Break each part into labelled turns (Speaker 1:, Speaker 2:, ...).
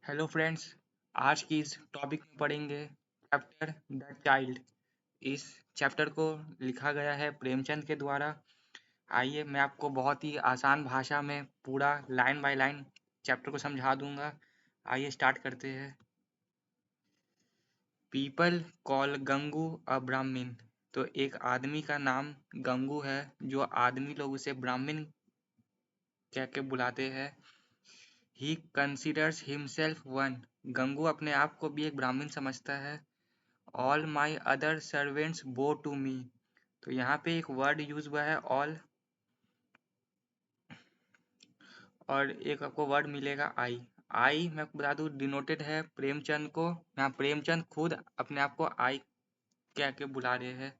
Speaker 1: Hello friends. आज की इस टॉपिक में पढ़ेंगे चैप्टर द चाइल्ड। इस चैप्टर को लिखा गया है प्रेमचंद के द्वारा। आइए मैं आपको बहुत ही आसान भाषा में पूरा लाइन बाय लाइन चैप्टर को समझा दूंगा। आइए स्टार्ट करते हैं। पीपल कॉल गंगू अ ब्राह्मण। तो एक आदमी का नाम गंगू है, जो आदमी लोग उसे ब्राह्मण कह के बुलाते हैं। ही कंसिडर्स हिमसेल्फ वन। गंगू अपने आप को भी एक ब्राह्मण समझता है। ऑल माई अदर सर्वेंट्स बो टू मी। तो यहाँ पे एक वर्ड यूज हुआ है ऑल, और एक आपको वर्ड मिलेगा आई। आई मैं आपको बता दूं डिनोटेड है प्रेमचंद को। यहाँ प्रेमचंद खुद अपने आप को आई कह के बुला रहे हैं।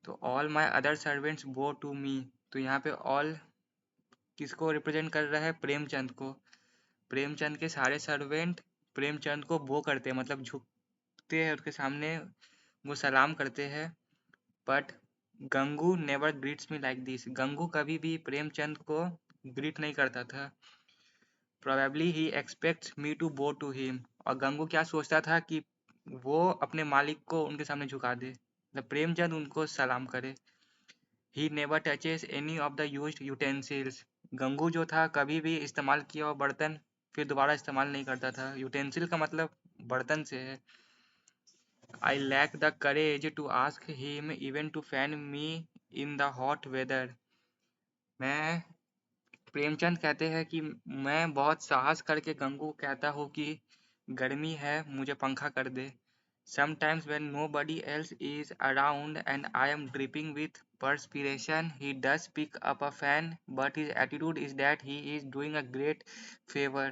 Speaker 1: तो ऑल माई अदर सर्वेंट्स बो टू मी। तो यहाँ पे ऑल किसको रिप्रेजेंट कर रहा है? प्रेमचंद को। प्रेमचंद के सारे सर्वेंट प्रेमचंद को बो करते हैं, मतलब झुकते हैं उसके सामने, वो सलाम करते हैं। But Gangu never greets me like this. Gangu कभी भी प्रेमचंद को ग्रीट नहीं करता था। Probably he expects me to bow to him. और गंगू क्या सोचता था कि वो अपने मालिक को उनके सामने झुका दे, मतलब प्रेमचंद उनको सलाम करे। He never touches any of the used utensils. Gangu जो था कभी भी इस्तेमाल किया हुआ बर्तन फिर दोबारा इस्तेमाल नहीं करता था। यूटेंसिल का मतलब बर्तन से है। I lack the courage to ask him even to fan me in the hot weather। मैं प्रेमचंद कहते हैं कि मैं बहुत साहस करके गंगू कहता हूँ कि गर्मी है, मुझे पंखा कर दे। Sometimes when nobody else is around and I am dripping with perspiration, he does pick up a fan, but his attitude is that he is doing a great favor।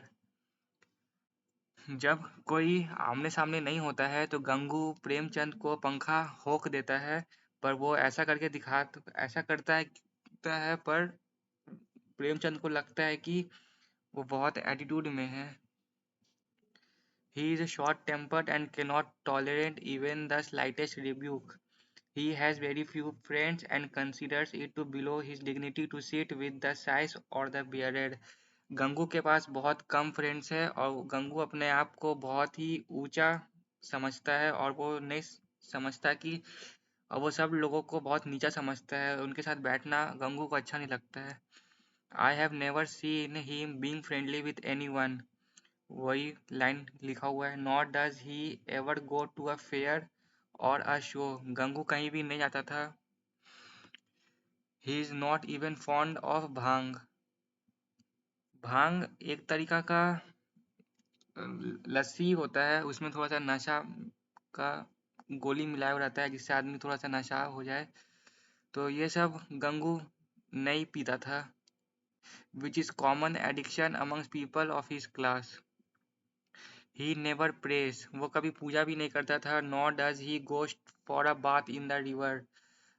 Speaker 1: जब कोई आमने सामने नहीं होता है तो गंगू प्रेमचंद को पंखा होक देता है, पर वो ऐसा करता है पर प्रेमचंद को लगता है कि वो बहुत एटीट्यूड में है। He is short tempered and cannot tolerate even the slightest rebuke। He has very few friends and considers it to below his dignity to sit with the sage or the bearded। Gangu के पास बहुत कम friends है और गंगू अपने आप को बहुत ही ऊंचा समझता है, और वो नहीं समझता कि और वो सब लोगों को बहुत नीचा समझता है। उनके साथ बैठना गंगू को अच्छा नहीं लगता है। I have never seen him being friendly with anyone. वही लाइन लिखा हुआ है। Not does he ever go to a fair or a show. Gangu कहीं भी नहीं जाता था। He is not even fond of bhang. Bhang एक तरीका का लस्सी होता है, उसमें थोड़ा सा नशा का गोली मिलाया हुआ रहता है जिससे आदमी थोड़ा सा नशा हो जाए। तो ये सब गंगू नहीं पीता था। Which is common addiction amongst people of his class. He never press. वो कभी पूजा भी नहीं करता था। Nor does he ghost for a bath in the river.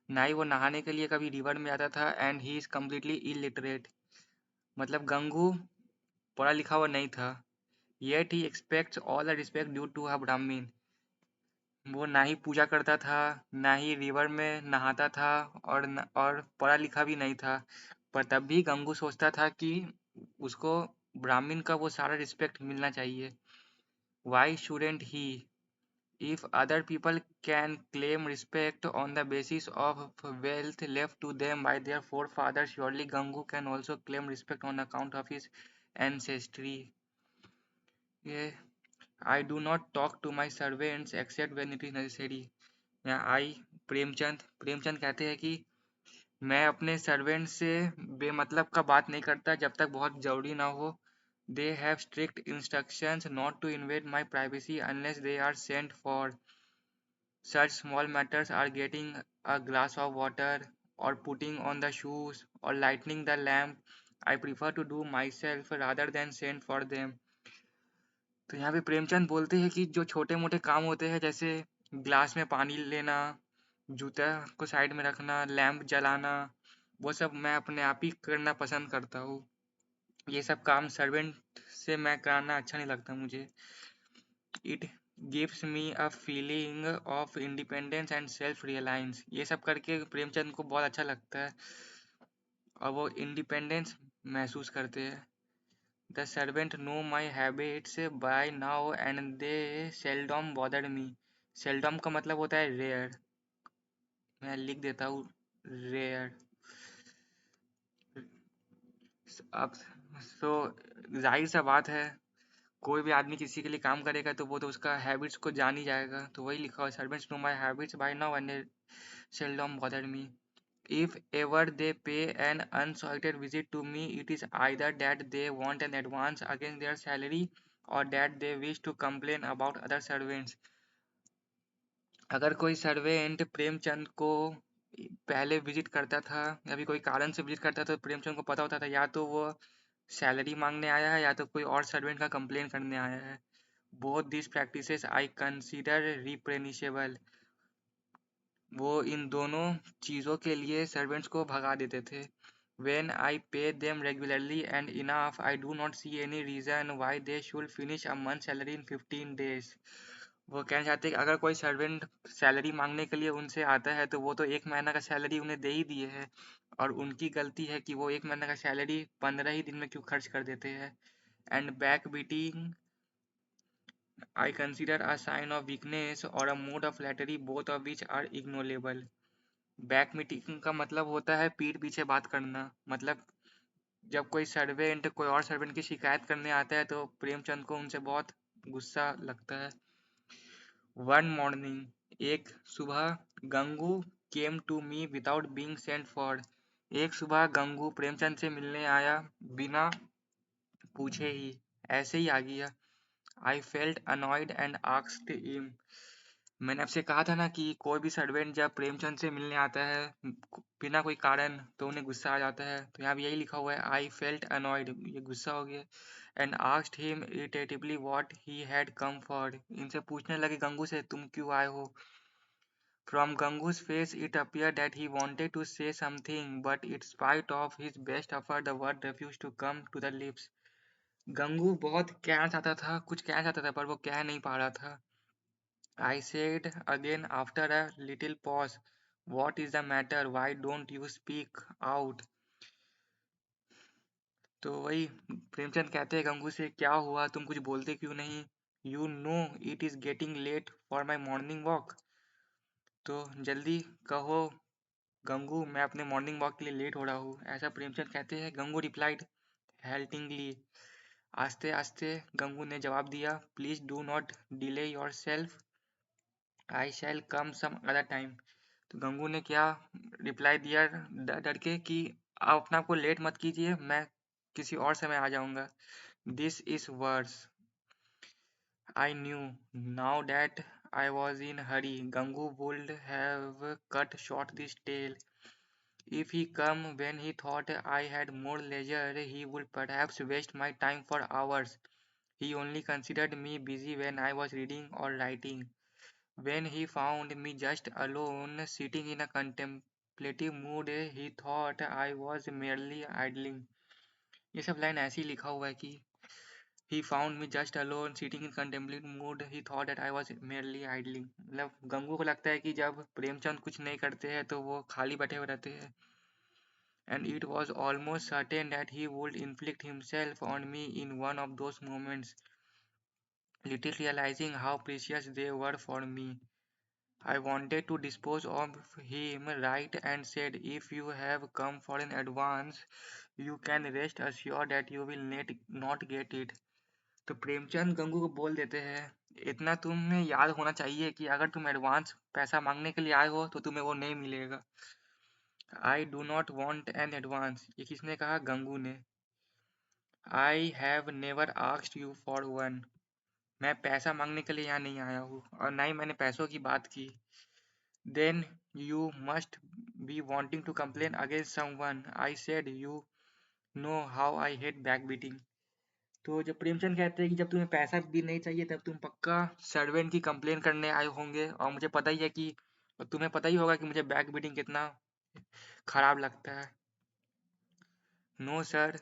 Speaker 1: ना ही वो नहाने के लिए कभी रिवर में जाता था। And he is completely illiterate. मतलब गंगू पढ़ा लिखा हुआ नहीं था। Yet he expects all the respect due to a Brahmin. वो ना ही पूजा करता था, ना ही रिवर में नहाता था, और पढ़ा लिखा भी नहीं था। पर तब भी गंगू सोचता था कि उसको ब्राह्मण का वो सारा रिस्पेक्ट मिलना चाहिए। Why shouldn't he? If other people can claim respect on the basis of wealth left to them by their forefather, surely Gangu can also claim respect on account of his ancestry. ये I do not talk to my servants except when it is necessary। यहाँ आई प्रेमचंद कहते हैं कि मैं अपने servant से बेमतलब का बात नहीं करता जब तक बहुत जरूरी ना हो। They have strict instructions not to invade my privacy unless they are sent for। Such small matters are getting a glass of water or putting on the shoes or lighting the lamp I prefer to do myself rather than send for them। तो यहाँ पे प्रेमचंद बोलते हैं कि जो छोटे मोटे काम होते हैं, जैसे ग्लास में पानी लेना, जूता को साइड में रखना, लैंप जलाना, वो सब मैं अपने आप ही करना पसंद करता हूँ। ये सब काम सर्वेंट से मैं कराना अच्छा नहीं लगता मुझे। It gives me a feeling of independence and self reliance. ये सब करके प्रेमचंद को बहुत अच्छा लगता है और वो इंडिपेंडेंस महसूस करते हैं। The servant know my habits by now and they seldom bother me. Seldom का मतलब होता है रेयर, मैं लिख देता हूँ रेयर। अब सो जाहिर सा बात है, कोई भी आदमी किसी के लिए काम करेगा तो वो तो उसका हैबिट्स को जान ही जाएगा, तो वही लिखा हुआ servants know my habits bye now and seldom bother me. If ever they pay an unsolicited visit to me, it is either that they want an advance against their salary or that they wish to complain about other servants. अगर कोई servant Premchand को पहले visit करता था या भी कोई कारण से विजिट करता था तो प्रेमचंद को पता होता था या तो वो सैलरी मांगने आया है या तो कोई और सर्वेंट का कंप्लेन करने आया है। Both this practices I consider reprehensible. वो इन दोनों चीज़ों के लिए सर्वेंट्स को भगा देते थे। When I pay them regularly and enough, I do not see any reason why they should finish a month's salary in 15 days. वो कहना चाहते हैं कि अगर कोई सर्वेंट सैलरी मांगने के लिए उनसे आता है तो वो तो 1 महीना का सैलरी उन्हें दे ही दिए है, और उनकी गलती है कि वो 1 महीना का सैलरी 15 ही दिन में क्यों खर्च कर देते हैं। And back beating I consider a sign of weakness or a mode of flattery, both of which are ignorable. Back meeting का मतलब होता है पीठ पीछे बात करना। मतलब जब कोई सर्वेंट कोई और सर्वेंट की शिकायत करने आता है तो प्रेमचंद को उनसे बहुत गुस्सा लगता है। वन मॉर्निंग, एक सुबह, Gangu came to me without being sent for. एक सुबह गंगू प्रेमचंद से मिलने आया बिना पूछे ही, ऐसे ही आ गया। I felt annoyed and asked him. मैंने आपसे कहा था ना कि कोई भी सर्वेंट जब प्रेमचंद से मिलने आता है बिना कोई कारण तो उन्हें गुस्सा आ जाता है, तो यहाँ भी यही लिखा हुआ है आई फेल्ट अनॉयड, ये गुस्सा हो गया। And asked him irritatively what he had come for. इनसे पूछने लगे गंगू से तुम क्यों आए हो। फ्रॉम गंगू's face it appeared that he wanted to say something but in spite of his best effort the word refused to come to the lips. Gangu बहुत कहना चाहता था, कुछ कहना चाहता था पर वो कह नहीं पा रहा था। I said again after a little pause, what is the matter? Why don't you speak out? तो वही प्रेमचंद कहते हैं गंगू से क्या हुआ, तुम कुछ बोलते क्यों नहीं। You know it is getting late for my morning walk. तो जल्दी कहो गंगू, मैं अपने मॉर्निंग वॉक के लिए लेट हो रहा हूँ, ऐसा प्रेमचंद कहते हैं। गंगू रिप्लाइड हेल्टिंगली, आस्ते आस्ते गंगू ने जवाब दिया, please do not delay yourself, I shall come some other time. तो गंगू ने क्या रिप्लाई दिया डर के कि आप अपने आप को लेट मत कीजिए, मैं किसी और समय आ जाऊंगा। This is worse. I knew now that I was in hurry Gangu would have cut short this tale. If he come when he thought I had more leisure, he would perhaps waste my time for hours. He only considered me busy when I was reading or writing. When he found me just alone, sitting in a contemplative mood, he thought I was merely idling. ये सब line ऐसे ही लिखा हुआ है कि he found me just alone sitting in contemplative mood, he thought that I was merely idling. मतलब गंगू को लगता है कि जब प्रेमचंद कुछ नहीं करते हैं तो वो खाली बैठे हुए रहते हैं। And it was almost certain that he would inflict himself on me in one of those moments, little realizing how precious they were for me. I wanted to dispose of him right and said, if you have come for an advance, you can rest assured that you will not get it. तो प्रेमचंद गंगू को बोल देते हैं, इतना तुम्हें याद होना चाहिए कि अगर तुम एडवांस पैसा मांगने के लिए आए हो तो तुम्हें वो नहीं मिलेगा। I do not want an advance, ये किसने कहा, गंगू ने। आई have never asked you for one, मैं पैसा मांगने के लिए यहाँ नहीं आया हूँ और ना ही मैंने पैसों की बात की। Then you must be wanting to complain against someone, I said you know how I hate backbiting. तो जब प्रेमचंद कहते हैं कि जब तुम्हें पैसा भी नहीं चाहिए तब तुम पक्का सर्वेंट की कंप्लेन करने आए होंगे, और मुझे पता ही है कि तुम्हें पता ही होगा कि मुझे बैक बीटिंग कितना खराब लगता है। No sir,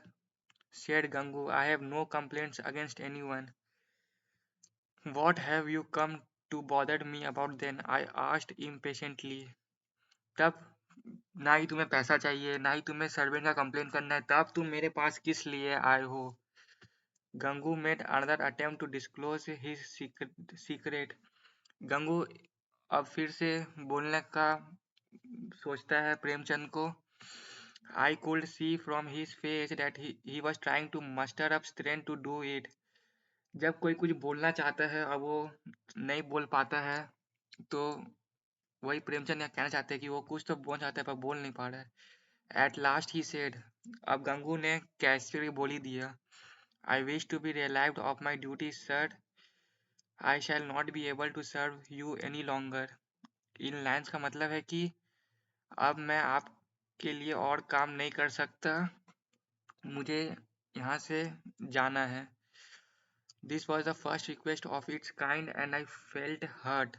Speaker 1: said Gangu, I have no complaints against anyone. What have you come to bother me about then? I asked impatiently. तब ना ही तुम्हें पैसा चाहिए ना ही तुम्हें सर्वेंट का कंप्लेन करना है, तब तुम मेरे पास किस लिए आए हो। Gangu made another attempt to disclose his secret. Gangu अब फिर से बोलने का सोचता है प्रेमचंद को। I could see from his face that he was trying to muster up strength to do it. जब कोई कुछ बोलना चाहता है और वो नहीं बोल पाता है तो वही प्रेमचंद यहाँ कहना चाहते हैं कि वो कुछ तो बोलना चाहता है पर बोल नहीं पा रहा है। At last he said, अब गंगू ने कैसे बोल ही दिया, I wish to be relieved of my duties, sir. I shall not be able to serve you any longer. In lines का मतलब है कि अब मैं आपके लिए और काम नहीं कर सकता, मुझे यहाँ से जाना है। This was the first request of its kind and I felt hurt.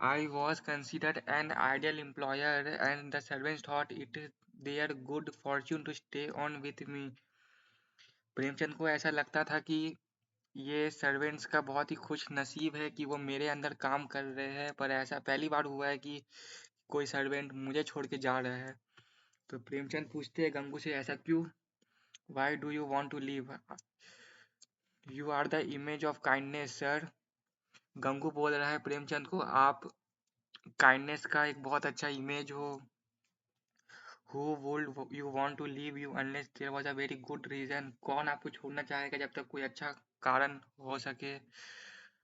Speaker 1: I was considered an ideal employer and the servants thought it their good fortune to stay on with me. Premchand को ऐसा लगता था कि ये servants का बहुत ही खुश नसीब है कि वो मेरे अंदर काम कर रहे हैं, पर ऐसा पहली बार हुआ है कि कोई सर्वेंट मुझे छोड़ के जा रहा है। तो प्रेमचंद पूछते हैं गंगू से, ऐसा क्यों? Why do you want to leave? You are the image of kindness sir. Gangu बोल रहा है प्रेमचंद को, आप काइंडनेस का एक बहुत अच्छा इमेज हो। Who would you want to leave you unless there was a very good reason? कौन आपको छोड़ना चाहेगा जब तक कोई अच्छा कारण हो सके।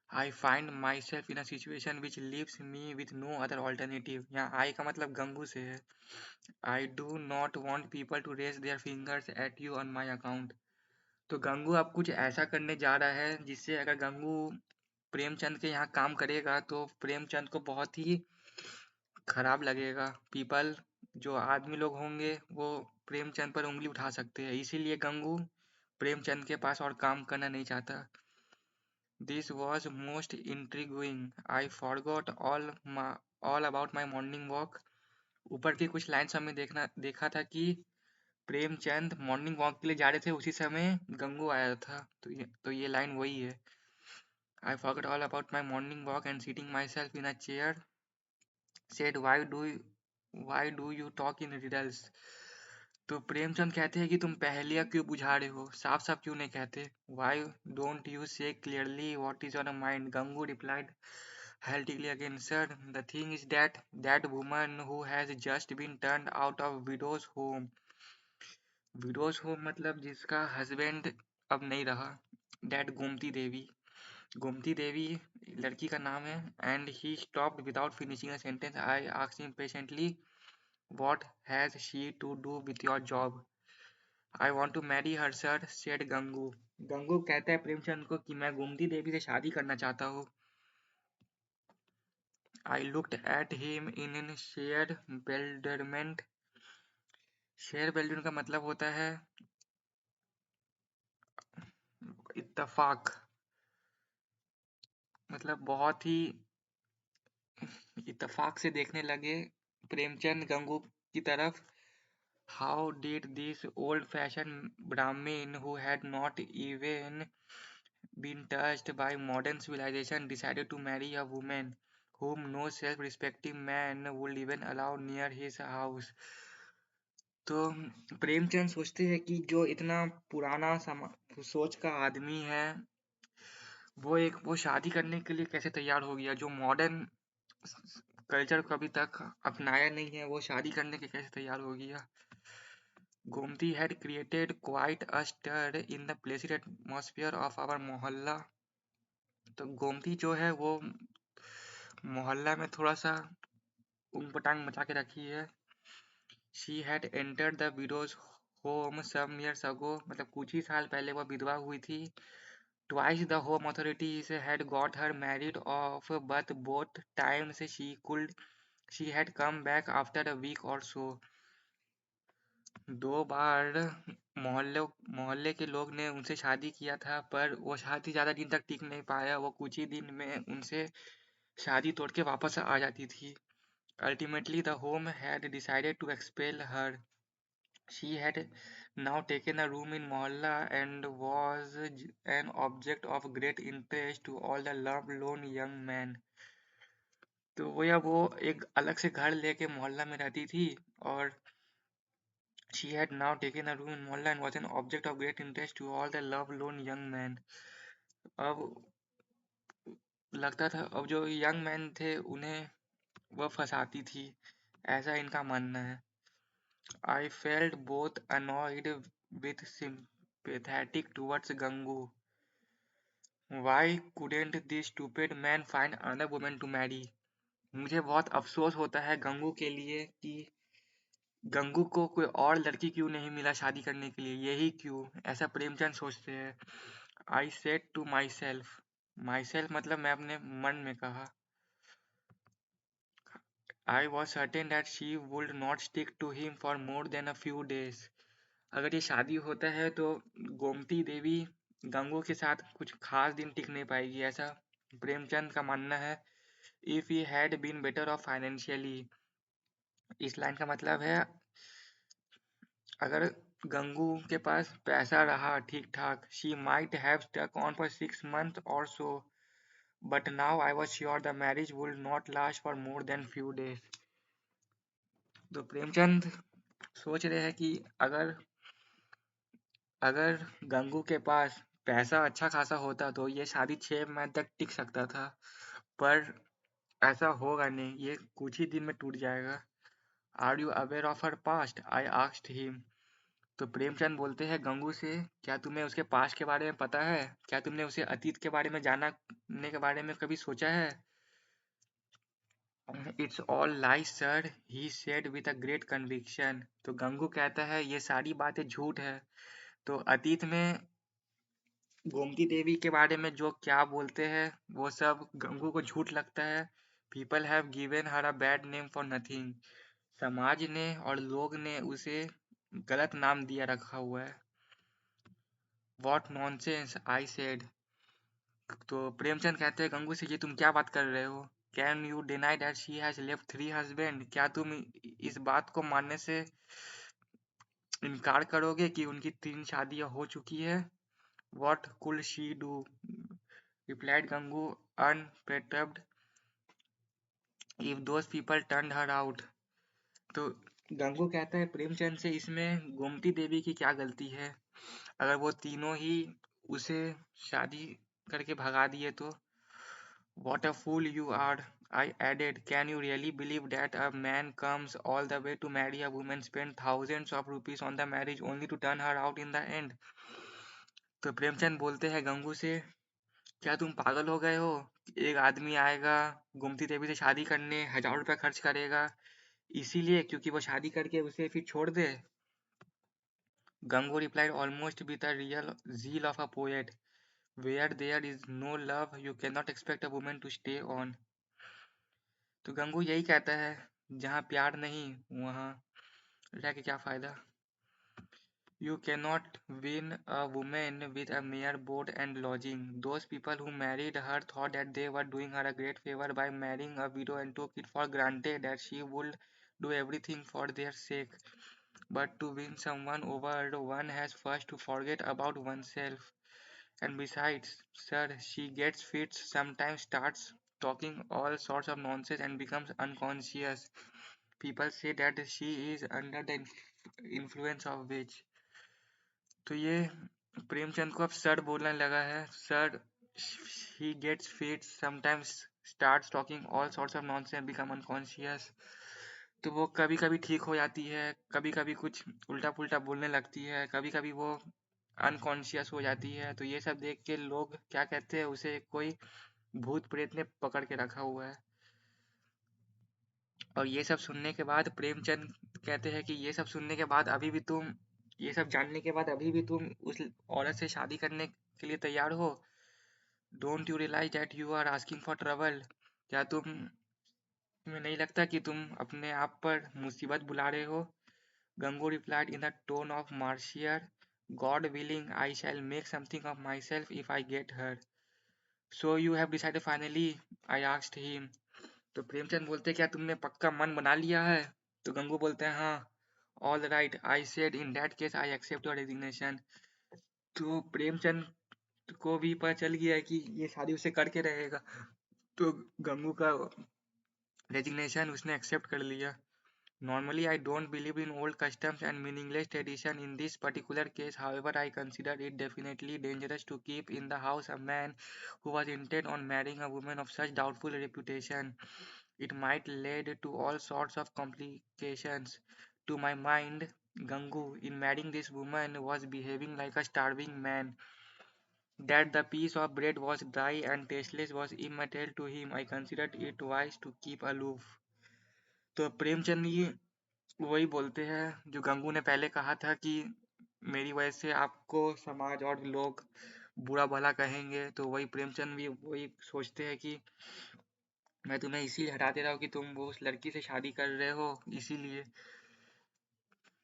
Speaker 1: I find myself in a situation which leaves me with no other alternative. यहाँ I का मतलब गंगू से है। I do not want people to raise their fingers at you on my account. तो गंगू अब कुछ ऐसा करने जा रहा है जिससे अगर गंगू प्रेमचंद के यहाँ काम करेगा तो प्रेमचंद को बहुत ही खराब लगेगा। पीपल जो आदमी लोग होंगे वो प्रेमचंद पर उंगली उठा सकते हैं, इसीलिए गंगू प्रेमचंद के पास और काम करना नहीं चाहता। This was most intriguing. I forgot all about my morning walk. ऊपर की कुछ लाइन्स हमें देखा था कि प्रेमचंद मॉर्निंग वॉक के लिए जा रहे थे, उसी समय गंगू आया था, तो ये लाइन वही है। I forgot all about my morning walk and seating myself in a chair said why do you talk in riddles? तो प्रेमचंद कहते हैं कि तुम पहेलियां क्यों बुझा रहे हो, साफ साफ क्यों नहीं कहते? Why don't you say clearly what is on your mind? Gangu replied haltingly again, sir, the thing is that woman who has just been turned out of widow's home. widow's home मतलब जिसका husband अब नहीं रहा। That Gomti देवी लड़की का नाम है। And he stopped without finishing a sentence. I asked him patiently, what has she to do with your job? I want to marry her, sir, said Gangu. Gangu कहता है प्रेमचंद को कि मैं गोमती देवी से शादी करना चाहता हूँ। I looked at him in sheer bewilderment. Sheer bewilderment का मतलब होता है इत्तफाक, मतलब बहुत ही इत्तफाक से देखने लगे प्रेमचंद गंगू की तरफ। How did this old-fashioned Brahmin who had not even been touched by modern civilization decided to marry a woman whom no self-respecting man would even allow near his house? तो प्रेमचंद सोचते हैं कि जो इतना पुराना सोच का आदमी है वो शादी करने के लिए कैसे तैयार हो गया, जो मॉडर्न कल्चर को अभी तक अपनाया नहीं है वो शादी करने के कैसे तैयार हो गया। Gomti had created quite a stir in the pleasant atmosphere of our मोहल्ला। तो गोमती जो है वो मोहल्ला में थोड़ा सा ऊंट-पटांग मचा के रखी है। She had entered the widow's home some years ago, मतलब कुछ ही साल पहले वह विधवा हुई थी। Twice the home authorities had got her married off, but both times she had come back after a week or so. 2 बार मोहल्ले के लोग ने उनसे शादी किया था, पर वो शादी ज़्यादा दिन तक टिक नहीं पाया। वो कुछ ही दिन में उनसे शादी तोड़ के वापस आ जाती थी। Ultimately, the home had decided to expel her. She had now taken a room in Mohalla and was an object of great interest to all the lovelorn young men. तो वो एक अलग से घर लेके मोहल्ला में रहती थी और She had now taken a room in Molla and was an object of great interest to all the love-lorn young men. अब लगता था अब जो यंग मैन थे उन्हें वह फंसाती थी, ऐसा इनका मानना है। I felt both annoyed with sympathetic towards Gangu. Why couldn't this stupid man find another woman to marry? मुझे बहुत अफसोस होता है गंगू के लिए कि गंगू को कोई और लड़की क्यों नहीं मिला शादी करने के लिए, यही क्यों, ऐसा प्रेमचंद सोचते हैं। I said to myself मतलब मैं अपने मन में कहा। I was certain that she would not stick to him for more than a few days. अगर ये शादी होता है तो गोमती देवी गंगू के साथ कुछ खास दिन टिक नहीं पाएगी, ऐसा प्रेमचंद का मानना है। If he had been better off financially, इस लाइन का मतलब है अगर गंगू के पास पैसा रहा ठीक ठाक, she might have stuck on for 6 months or so, but now I was sure the marriage would not last for more than few days. तो प्रेमचंद सोच रहे हैं कि अगर अगर गंगू के पास पैसा अच्छा खासा होता तो ये शादी 6 महीने तक टिक सकता था, पर ऐसा होगा नहीं, ये कुछ ही दिन में टूट जाएगा। Are you aware of her past, I asked him. तो प्रेमचंद बोलते हैं गंगू से, क्या तुम्हें उसके पास्ट के बारे में पता है, क्या तुमने उसे अतीत के बारे में जानने के बारे में कभी सोचा है? It's all lies sir, he said with a great conviction. तो गंगू कहता है ये सारी बातें झूठ है। तो अतीत में गोमती देवी के बारे में जो क्या बोलते हैं वो सब गंगू को झूठ लगता है। People have given her a bad name for nothing. समाज ने और लोग ने उसे गलत नाम दिया रखा हुआ है। What nonsense, I said. तो प्रेमचंद कहते हैं गंगू से, ये तुम क्या बात कर रहे हो? Can you deny that she has left 3 husbands? क्या तुम इस बात को मानने से इनकार करोगे कि उनकी 3 शादियां हो चुकी है? What could she do, replied Gangu unperturbed, if those people turned her out. तो गंगू कहता है प्रेमचंद से, इसमें गोमती देवी की क्या गलती है, अगर वो तीनों ही उसे शादी करके भगा दिए तो। What a fool you are, I added. Can you really believe that a man comes all the way to marry a woman, spend thousands of rupees on the marriage only to turn her out in the end? तो प्रेमचंद बोलते हैं गंगू से, क्या तुम पागल हो गए हो? एक आदमी आएगा गोमती देवी से शादी करने, 1000 रुपया खर्च करेगा, इसीलिए क्योंकि वो शादी करके उसे फिर छोड़ दे? Gangu replied almost with the real zeal of a poet, where there is no love, you cannot expect a woman to stay on. तो गंगू यही कहता है, जहाँ प्यार नहीं वहाँ रह के क्या फायदा। You cannot win a woman with a mere board and lodging. Those people who married her thought that they were doing her a great favor by marrying a widow and took it for granted that she would do everything for their sake. But to win someone over, one has first to forget about oneself. And besides, sir, she gets fits, sometimes starts talking all sorts of nonsense and becomes unconscious. People say that she is under the influence of witch. तो ये प्रेमचंद को अब sir बोलने लगा है। Sir, he gets fit, sometimes starts talking all sorts of nonsense, become unconscious। तो वो कभी कभी ठीक हो जाती है, कभी कभी कुछ उल्टा पुल्टा बोलने लगती है, कभी कभी वो अनकॉन्शियस हो जाती है। तो ये सब देख के लोग क्या कहते हैं, उसे कोई भूत प्रेत ने पकड़ के रखा हुआ है। और ये सब सुनने के बाद प्रेमचंद कहते हैं कि ये सब सुनने के बाद अभी भी तुम, ये सब जानने के बाद अभी भी तुम उस औरत से शादी करने के लिए तैयार हो? Don't you realize that you are asking for trouble? क्या तुम्हें नहीं लगता कि तुम अपने आप पर मुसीबत बुला रहे हो? Gangu replied in the tone of martyr, God willing I shall make something of myself if I get her. So you have decided finally, I asked him. तो प्रेमचंद बोलते हैं क्या तुमने पक्का मन बना लिया है? तो गंगू बोलते हैं हाँ। All right, I said, in that case I accept your resignation. तो प्रेमचंद को भी पता चल गया है कि ये शादी उसे करके रहेगा, तो गंगू का रेजिग्नेशन उसने एक्सेप्ट कर लिया। Normally, I don't believe in old customs and meaningless tradition. In this particular case, however, I consider it definitely dangerous to keep in the house a man who was intent on marrying a woman of such doubtful reputation. It might lead to all sorts of complications. To my mind, Gangu, in marrying this woman, was behaving like a starving man. That the piece of bread was dry and tasteless was immaterial to him. I considered it wise to keep aloof. तो प्रेमचंद ये वही बोलते हैं जो गंगू ने पहले कहा था कि मेरी वजह से आपको समाज और लोग बुरा भला कहेंगे, तो वही प्रेमचंद भी वही सोचते हैं कि मैं तुम्हें इसीलिए हटा दे रहा हूँ कि तुम वो उस लड़की से शादी कर रहे हो, इसीलिए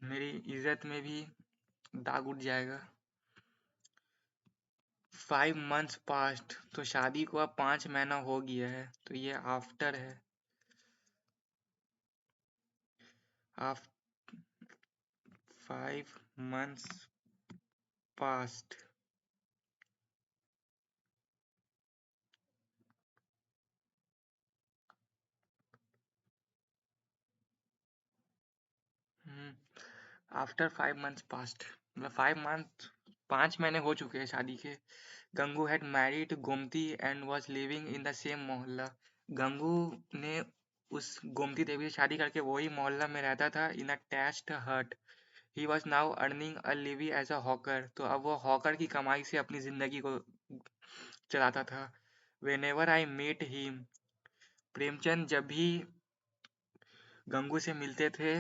Speaker 1: मेरी इज्जत में भी दाग उठ जाएगा। 5 months पास्ट, तो शादी को अब 5 महीना हो गया है, तो ये आफ्टर है। 5 months past. After 5 months past, मतलब 5 month, 5 महीने हो चुके हैं शादी के। Gangu had married Gomti and was living in the same मोहल्ला। गंगू ने उस गोमती देवी से शादी करके वही मोहल्ला में रहता था, इन a thatched hut. He was now earning a लिवी एज अ हॉकर, तो अब वो हॉकर की कमाई से अपनी जिंदगी को चलाता था। Whenever I met him, Premchand जब भी गंगू से मिलते थे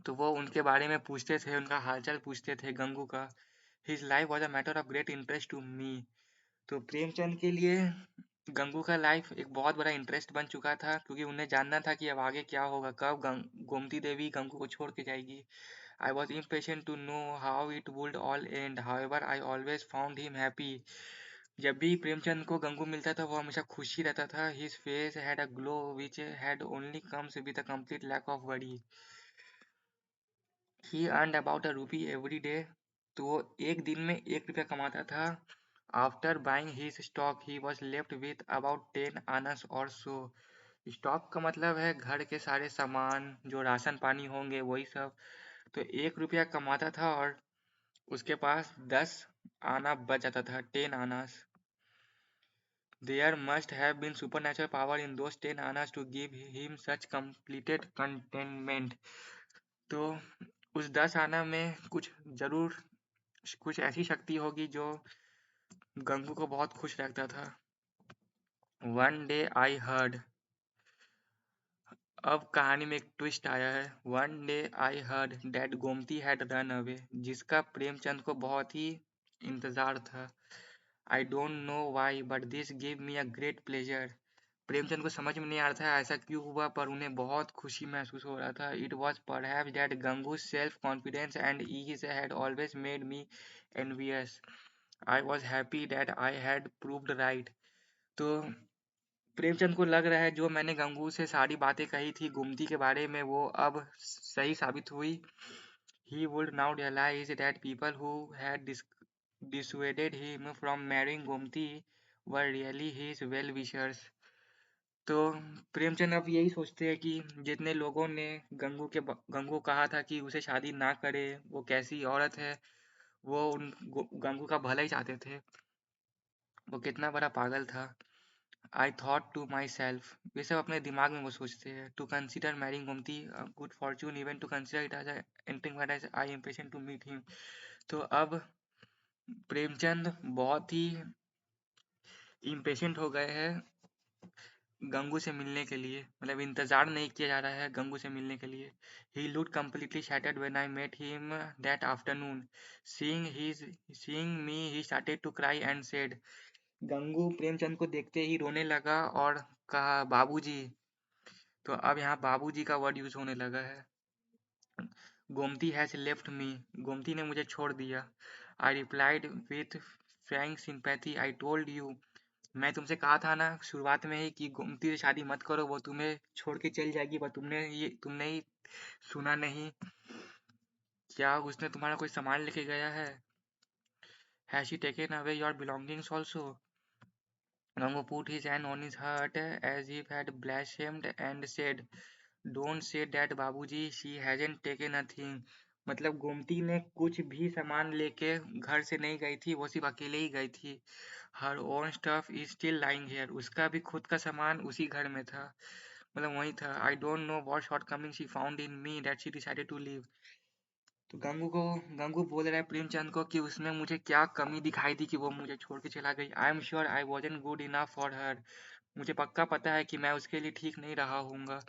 Speaker 1: तो वो उनके बारे में पूछते थे, उनका हालचाल पूछते थे गंगू का। His life was a matter of great interest to me, तो प्रेमचंद के लिए गंगू का लाइफ एक बहुत बड़ा इंटरेस्ट बन चुका था, क्योंकि उन्हें जानना था कि अब आगे क्या होगा, कब गोमती देवी गंगू को छोड़ के जाएगी। I was impatient to know how it would all end, however I always found him happy. जब भी प्रेमचंद को गंगू मिलता था वो हमेशा खुशी रहता था। His face had a glow which had only comes with a complete lack of worry. He earned about a rupee every day, तो वो एक दिन में 1 रुपया कमाता था। After buying his stock he was left with about 10 आनस और सो। Stock का मतलब है घर के सारे सामान, जो राशन पानी होंगे वही सब। तो 1 रुपया कमाता था और उसके पास 10 आना बच जाता था, 10 Anas. There must have been supernatural power in those 10 Anas to give him such completed contentment. तो उस 10 आना में कुछ जरूर कुछ ऐसी शक्ति होगी जो गंगू को बहुत खुश रखता था। वन डे आई हर्ड, अब कहानी में एक ट्विस्ट आया है। One day I heard that Gomti had run away, जिसका प्रेमचंद को बहुत ही इंतजार था। I don't know why but this give me a great pleasure. Premchand को समझ में नहीं आ रहा था ऐसा क्यों हुआ, पर उन्हें बहुत खुशी महसूस हो रहा था। It was perhaps that Gangu's self confidence and ease had always made me envious. I was happy that I had proved right. तो प्रेमचंद को लग रहा है जो मैंने गंगू से सारी बातें कही थी गोमती के बारे में वो अब सही साबित हुई। He would now realize that people who had dissuaded him from marrying Gomti were really his well-wishers. तो प्रेमचंद अब यही सोचते हैं कि जितने लोगों ने गंगू को कहा था कि उसे शादी ना करे, वो कैसी औरत है, वो गंगू का भला ही चाहते थे। वो कितना बड़ा पागल था। I thought to myself, ये सब अपने दिमाग में वो सोचते हैं। To consider marrying Gomti good fortune, even to consider it as entering paradise, I impatient to meet him. तो अब प्रेमचंद बहुत ही इम्पेशेंट हो गए हैं गंगू से मिलने के लिए, मतलब इंतजार नहीं किया जा रहा है गंगू से मिलने के लिए। He looked completely shattered when I met him that afternoon. Seeing me, he started to cry and said, Gangu Premchand को देखते ही रोने लगा और कहा बाबूजी। तो अब यहाँ बाबूजी का वर्ड यूज होने लगा है। Gomti has left me, Gomti ने मुझे छोड़ दिया। I replied with Frank sympathy, I told you, मैं तुमसे कहा था ना शुरुआत में ही कि गोमती से शादी मत करो, वो तुम्हें छोड़ के चल जाएगी, पर तुमने ही सुना नहीं। क्या उसने तुम्हारा कोई सामान लेके गया है? Has she taken away your belongings also? Gangu put his hand on his heart as if had blasphemed and said, don't say that Babuji, she hasn't taken a thing. मतलब गोमती ने कुछ भी सामान लेके घर से नहीं गई थी, वो सिर्फ अकेले ही गई थी। Her own stuff is still lying here, उसका भी खुद का सामान उसी घर में था, मतलब वही था। I don't know what shortcoming she found in me that she decided to leave. तो गंगू बोल रहा है प्रेमचंद को कि उसमें मुझे क्या कमी दिखाई दी कि वो मुझे छोड़ के चला गई। I am sure I wasn't good enough for her, मुझे पक्का पता है कि मैं उसके लिए ठीक नहीं रहा हूँगा।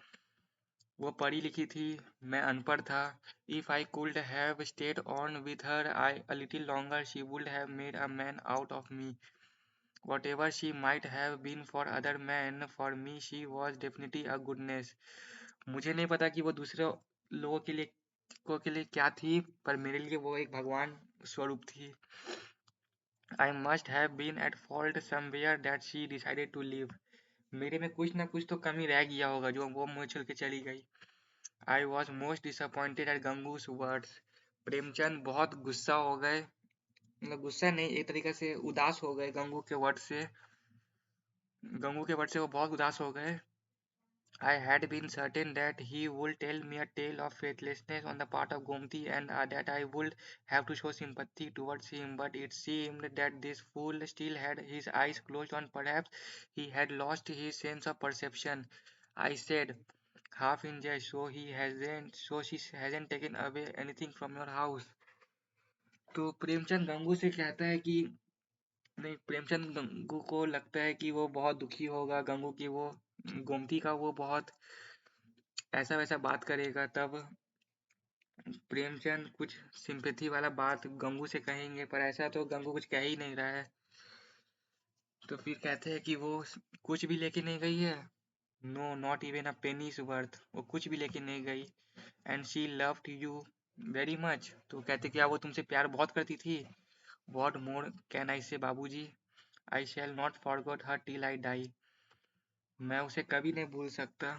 Speaker 1: वो पढ़ी लिखी थी, मैं अनपढ़ था। If I could have stayed on with her I a little longer she would have made a man out of me. Whatever she might have been for other men, for me she was definitely a goodness. मुझे नहीं पता कि वो दूसरे लोगों के लिए क्या थी, पर मेरे लिए वो एक भगवान स्वरूप थी। I must have been at fault somewhere that she decided to leave. मेरे में कुछ ना कुछ तो कमी रह गया होगा जो वो मुझे छोड़ के चली गई। I was most disappointed at Gangu's words. Premchand बहुत गुस्सा हो गए, मतलब गुस्सा नहीं, एक तरीके से उदास हो गए गंगू के वर्ड से। गंगू के वर्ड से वो बहुत उदास हो गए। I had been certain that he would tell me a tale of faithlessness on the part of Gomti and that I would have to show sympathy towards him, but it seemed that this fool still had his eyes closed on perhaps he had lost his sense of perception. I said, half in jest, so she hasn't taken away anything from your house. तो प्रेमचंद गंगू से कहता है कि नहीं, प्रेमचंद गंगू को लगता है कि वो बहुत दुखी होगा, गंगू की वो गोमती का वो बहुत ऐसा वैसा बात करेगा, तब प्रेमचंद कुछ सिंपैथी वाला बात गंगू से कहेंगे, पर ऐसा तो गंगू कुछ कह ही नहीं रहा है। तो फिर कहते हैं कि वो कुछ भी लेके नहीं गई है। No, not even a pennies worth, वो कुछ भी लेके नहीं गई। And she loved you very much, तो कहते क्या वो तुमसे प्यार बहुत करती थी। What more can I say Babuji, I shall not forgot her till I die, मैं उसे कभी नहीं भूल सकता।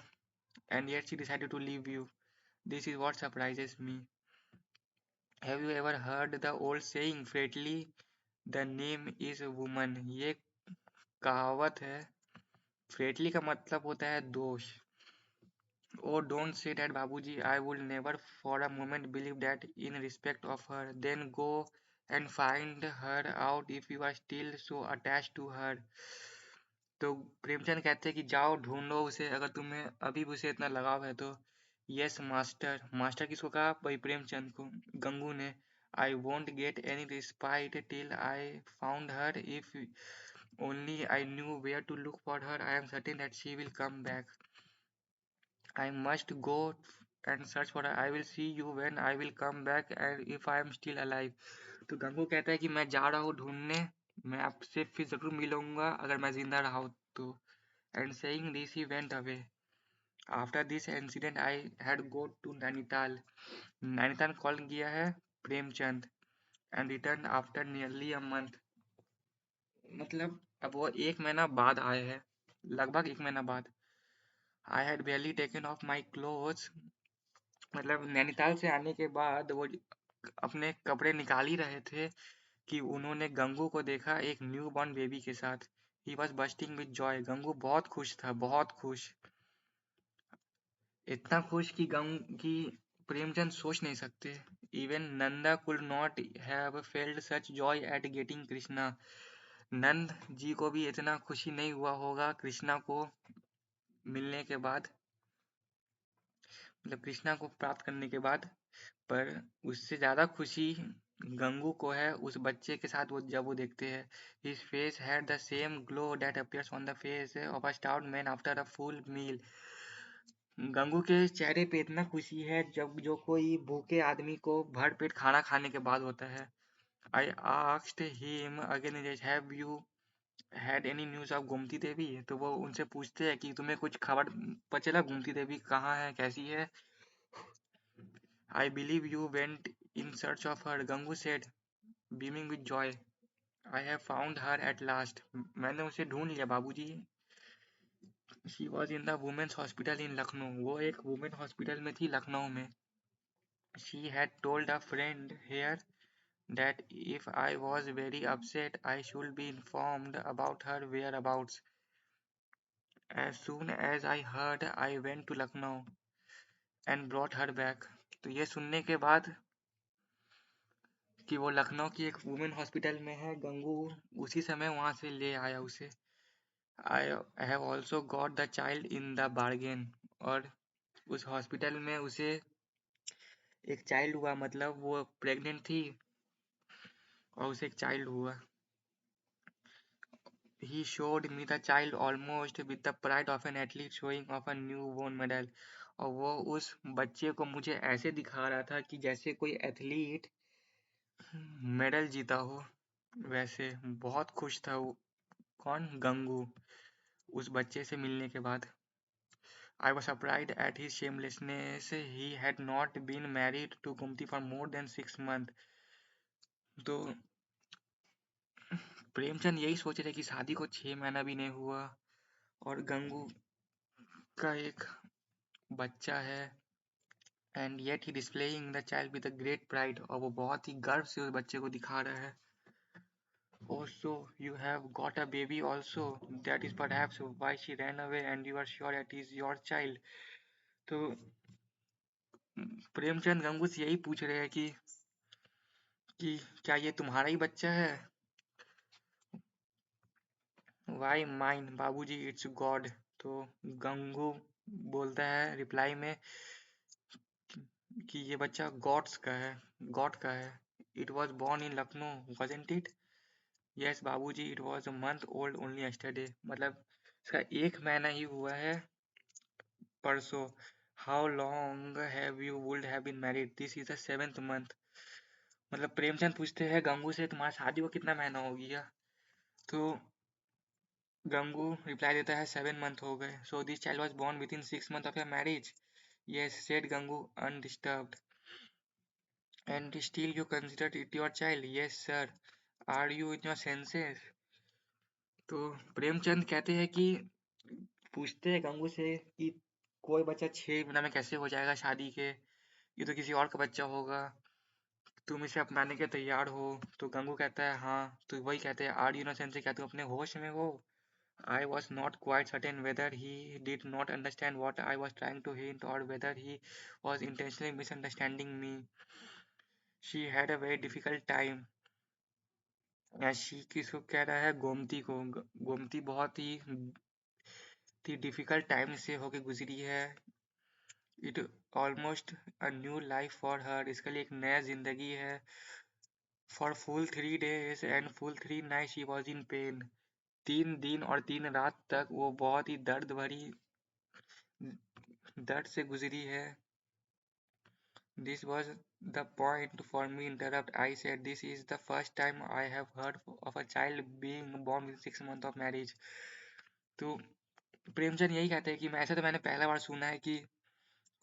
Speaker 1: And yet she decided to leave you, this is what surprises me. Have you ever heard the old saying frailty the name is woman, ये कहावत है। फ्रेटली का मतलब होता है दोष। Oh don't say that Babuji, I would never for a moment believe that in respect of her, then go and find her out if you are still so attach to her. तो प्रेमचंद कहते हैं कि जाओ ढूंढो उसे, अगर तुम्हें अभी भी उसे इतना लगाव है तो। यस मास्टर, मास्टर किसको कहा, भाई प्रेमचंद को, गंगू ने। I won't get any respite till I found her, if only I knew where to look for her, I am certain that she will come back. I must go and search for her. I will see you when I will come back and if I am still alive. तो गंगू कहता है कि मैं जा रहा हूँ ढूंढने, मैं आपसे फिर जरूर मिलूंगा अगर मैं जिंदा रहा हूँ तो। And saying this he went away. After this incident I had go to Nainital, Nainital call किया है Premchand, and returned after nearly a month. मतलब अब वो एक महीना बाद आए हैं, लगभग एक महीना बाद। I had barely taken off my clothes, मतलब नैनीताल से आने के बाद वो अपने कपड़े निकाल ही रहे थे कि उन्होंने गंगू को देखा एक न्यू बॉर्न बेबी के साथ। He was bursting with joy, Gangu बहुत खुश था, बहुत खुश, इतना खुश कि प्रेमचंद सोच नहीं सकते। Even Nanda could not have felt such joy at getting Krishna, Nand ji को भी इतना खुशी नहीं हुआ होगा कृष्णा को मिलने के बाद, मतलब कृष्णा को प्राप्त करने के बाद। पर उससे ज़्यादा खुशी गंगू को है उस बच्चे के साथ, वो जब वो देखते हैं his face had the same glow that appears on the face of a starved man after a full meal. Gangu के चेहरे पे इतना खुशी है जब जो कोई भूखे आदमी को भर पेट खाना खाने के बाद होता है। I asked him again, have you had any news of Gomti Devi, तो वो उनसे पूछते हैं कि तुम्हें कुछ खबर पता चला गोमती देवी कहाँ है, कैसी है। I believe you went in search of her, Gangu said beaming with joy, I have found her at last, मैंने उसे ढूंढ लिया Babuji. She was in the women's hospital in Lucknow, वो एक वुमेन हॉस्पिटल में थी लखनऊ में। She had told a friend here that if I was very upset I should be informed about her whereabouts. As soon as I heard I went to Lucknow. And brought her back. तो ये सुनने के बाद कि वो लखनऊ की एक women hospital में है, गंगू उसी समय वहां से ले आया उसे। I have also got the child in the bargain. और उस हॉस्पिटल में उसे एक चाइल्ड हुआ, मतलब वो प्रेग्नेंट थी और उसे एक चाइल्ड हुआ। He showed me the child almost with the pride of an athlete showing off a newborn medal। और वो उस बच्चे को मुझे ऐसे दिखा रहा था कि जैसे कोई एथलीट मेडल जीता हो। वैसे बहुत खुश था वो। कौन? गंगू। उस बच्चे से मिलने के बाद I was surprised at his shamelessness। He had not been married to Gumti for more than 6 months। तो प्रेमचंद यही सोच रहे कि शादी को 6 महीना भी नहीं हुआ और गंगू का एक बच्चा है। And yet he displaying the child with a great pride. और वो बहुत ही गर्व से उस बच्चे को दिखा रहा है। Also, you have got a baby also। That is perhaps why she ran away and you are sure it is your child। तो प्रेमचंद गंगू से यही पूछ रहे हैं कि क्या ये तुम्हारा ही बच्चा है? वाई माइन बाबूजी, इट्स गॉड। तो गंगू बोलता है रिप्लाई में कि ये बच्चा गॉड्स का है, गॉड का है। It was born in Lucknow wasn't it? Yes Babuji, it was a month old only yesterday. मतलब इसका 1 महीना ही हुआ है परसों। How long have you would have been married? This is the 7th month. मतलब प्रेमचंद पूछते हैं गंगू से तुम्हारा शादी को कितना महीना हो गया? तो गंगू रिप्लाई देता है 7 मंथ हो गए। So this child was born within 6 months of your marriage? Yes said Gangu undisturbed. And still you consider it your child? Yes sir. Are you in your senses? तो प्रेमचंद कहते हैं कि पूछते हैं गंगू से कि कोई बच्चा 6 महीना में कैसे हो जाएगा शादी के? ये तो किसी और का बच्चा होगा। तुम इसे अपनाने के तैयार हो? तो गंगू कहता है हाँ। तो वही कहते हैं आर यू इनोसेंट से, क्या तुम अपने होश में हो? I was not quite certain whether he did not understand what I was trying to hint or whether he was intentionally misunderstanding me। She had a very difficult time। she किसको कह रहा है? गोमती को। गोमती बहुत ही डिफिकल्ट टाइम से होके गुजरी है। It almost a new life for her. इसके लिए एक नया जिंदगी है। For full 3 days and full 3 nights she was in pain। 3 दिन और 3 रात तक वो बहुत ही दर्द से गुजरी है। This was the point for me interrupt। I said this is the first time I have heard of a child being born with 6 months of marriage। तो प्रेमचंद यही कहते हैं कि मैं ऐसा तो मैंने पहला बार सुना है कि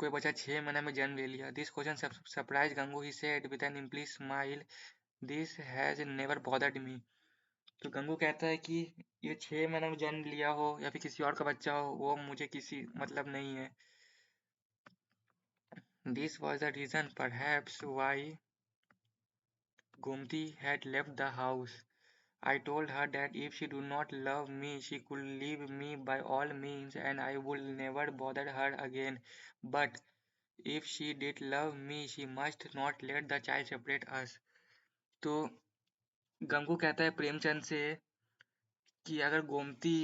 Speaker 1: कोई बच्चा 6 महीने में जन्म ले लिया। This question surprise Gangu. He said with an implicit smile this has never bothered me. तो गंगू कहता है कि ये 6 महीने में जन्म लिया हो या फिर किसी और का बच्चा हो, वो मुझे किसी मतलब नहीं है। This was the reason perhaps why Gomti had left the house। I told her that if she do not love me, she could leave me by all means and I would never bother her again। But if she did love me, she must not let the child separate us। तो गंगू कहता है प्रेमचंद से कि अगर गोमती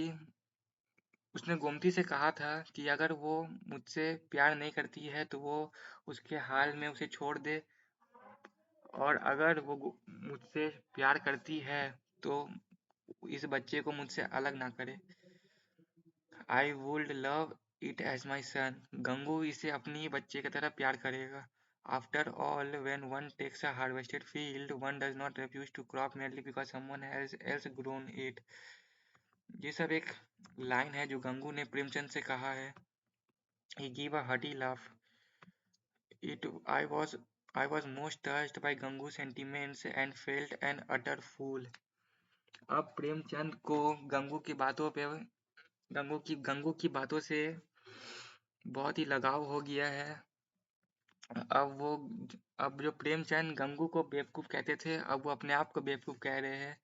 Speaker 1: उसने गोमती से कहा था कि अगर वो मुझसे प्यार नहीं करती है तो वो उसके हाल में उसे छोड़ दे, और अगर वो मुझसे प्यार करती है तो इस बच्चे को मुझसे अलग ना करे। I would love it as my son. Gangu इसे अपनी ही बच्चे की तरह प्यार करेगा। After all when one takes a harvested field one does not refuse to crop merely because someone has else grown it। ये सब एक लाइन है जो गंगू ने प्रेमचंद से कहा है। He gave a hearty laugh। It I was most touched by Gangu's sentiments and felt an utter fool। अब प्रेमचंद को गंगू की बातों से बहुत ही लगाव हो गया है। अब वो अब जो प्रेमचंद गंगू को बेवकूफ कहते थे, अब वो अपने आप को बेवकूफ कह रहे हैं।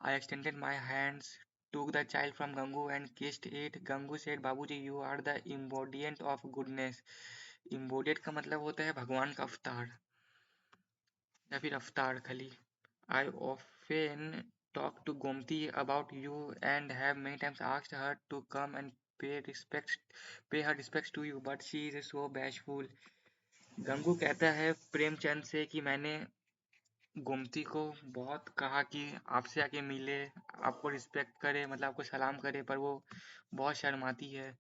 Speaker 1: I extended my hands took the child from Gangu and kissed it। Gangu said, Babuji, you are the embodiment of goodness। इम्बोडेड का मतलब होता है भगवान का अवतार या फिर अवतार खाली। I often talk to Gomti about you and have many times asked her to come and pay her respects to you, but she is so bashful. Gangu कहता है प्रेमचंद से कि मैंने गोमती को बहुत कहा कि आपसे आके मिले, आपको रिस्पेक्ट करे, मतलब आपको सलाम करे, पर वो बहुत शर्माती है।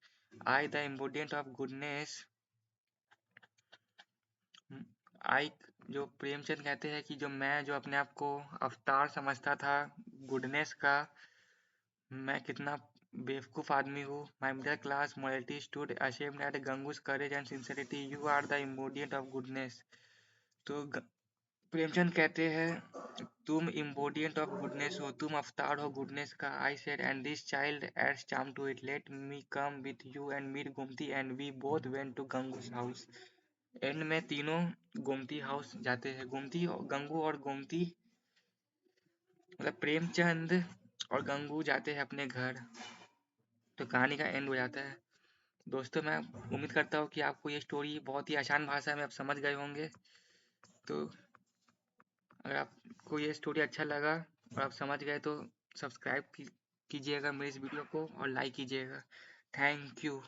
Speaker 1: I the important of goodness, आई, जो प्रेमचंद कहते हैं कि जो अपने आप को अवतार समझता था गुडनेस का, मैं कितना बेवकूफ आदमी हूँ। My middle class morality stood ashamed at Gangu's courage and sincerity, you are the important of goodness. तो प्रेमचंद कहते हैं तुम इम्पोर्टेंट ऑफ गुडनेस हो, तुम अवतार हो गुडनेस का। I said and this child adds charm to it, let me come with you and meet Gomti, and we both went to Gangu's house. And में तीनों गोमती हाउस जाते हैं। गोमती, गंगू और गोमती, मतलब प्रेमचंद और गंगू जाते हैं अपने घर, तो कहानी का एंड हो जाता है। दोस्तों, मैं उम्मीद करता हूँ कि आपको ये स्टोरी बहुत ही आसान भाषा में आप समझ गए होंगे। तो अगर आपको ये स्टोरी अच्छा लगा और आप समझ गए तो सब्सक्राइब कीजिएगा मेरे इस वीडियो को और लाइक कीजिएगा। Thank you.